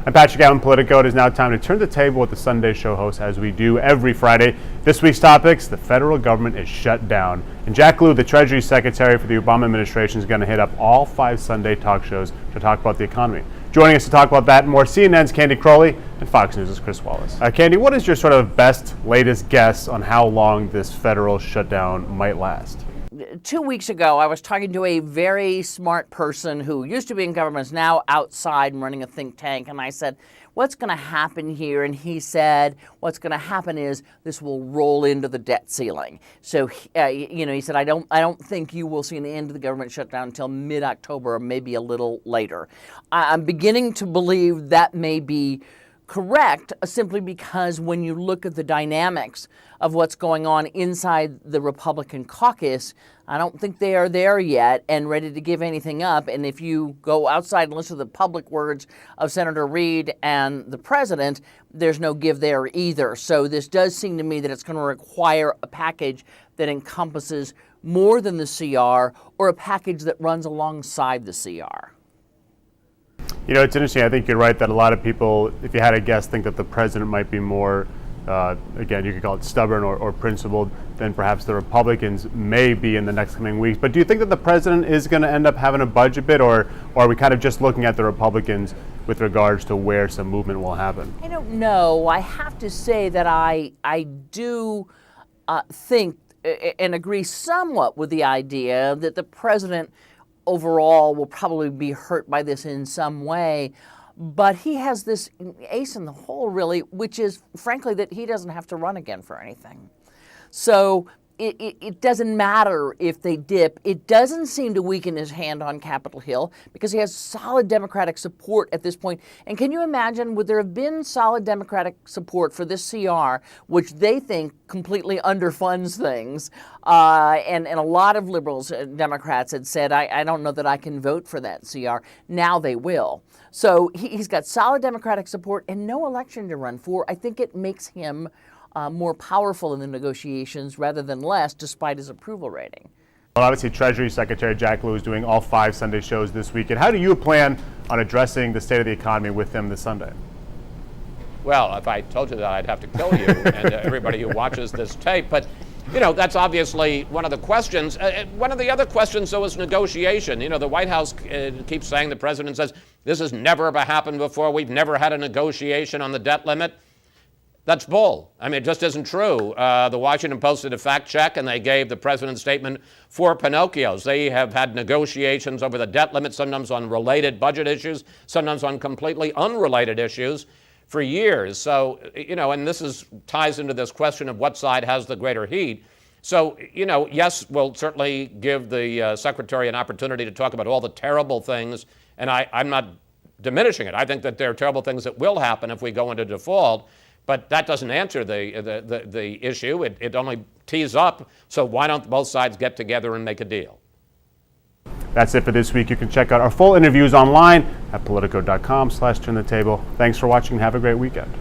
I'm Patrick Gavin, POLITICO. It is now time to turn the table with the Sunday show host, as we do every Friday. This week's topics: the federal government is shut down. And Jacqueline, the Treasury Secretary for the Obama administration, is going to hit up all 5 Sunday talk shows to talk about the economy. Joining us to talk about that and more, CNN's Crowley and Fox News' Chris Wallace. Candy, what is your sort of best, latest guess on how long this federal shutdown might last? 2 weeks ago, I was talking to a very smart person who used to be in government, is now outside and running a think tank, and I said, what's going to happen here? And he said, what's going to happen is this will roll into the debt ceiling. So, he said, I don't think you will see an end to the government shutdown until mid-October or maybe a little later. I'm beginning to believe that may be correct, simply because when you look at the dynamics of what's going on inside the Republican caucus, I don't think they are there yet and ready to give anything up. And if you go outside and listen to the public words of Senator Reid and the president, there's no give there either. So this does seem to me that it's going to require a package that encompasses more than the CR, or a package that runs alongside the CR. You know, it's interesting. I think you're right that a lot of people, if you had a guess, think that the president might be more, again, you could call it stubborn or principled than perhaps the Republicans may be in the next coming weeks. But do you think that the president is going to end up having a budget bit, or are we kind of just looking at the Republicans with regards to where some movement will happen? I don't know. I have to say that I do think and agree somewhat with the idea that the president overall will probably be hurt by this in some way, but he has this ace in the hole, really, which is, frankly, that he doesn't have to run again for anything. So it doesn't matter if they dip. It doesn't seem to weaken his hand on Capitol Hill because he has solid Democratic support at this point. And can you imagine, would there have been solid Democratic support for this CR, which they think completely underfunds things? And a lot of liberals, Democrats, had said, I don't know that I can vote for that CR. Now they will. So he's got solid Democratic support and no election to run for. I think it makes him more powerful in the negotiations rather than less, despite his approval rating. Well, obviously, Treasury Secretary Jacqueline is doing all 5 Sunday shows this week. And how do you plan on addressing the state of the economy with them this Sunday? Well, if I told you that, I'd have to kill you and everybody who watches this tape. But, you know, that's obviously one of the questions. One of the other questions, though, is negotiation. You know, the White House keeps saying, the president says, this has never happened before. We've never had a negotiation on the debt limit. That's bull. I mean, it just isn't true. The Washington Post did a fact check, and they gave the president's statement 4 Pinocchios. They have had negotiations over the debt limit, sometimes on related budget issues, sometimes on completely unrelated issues for years. So, you know, and this ties into this question of what side has the greater heat. So, you know, yes, we'll certainly give the secretary an opportunity to talk about all the terrible things, and I'm not diminishing it. I think that there are terrible things that will happen if we go into default. But that doesn't answer the issue. It only tees up. So why don't both sides get together and make a deal? That's it for this week. You can check out our full interviews online at politico.com/turnthetable. Thanks for watching and have a great weekend.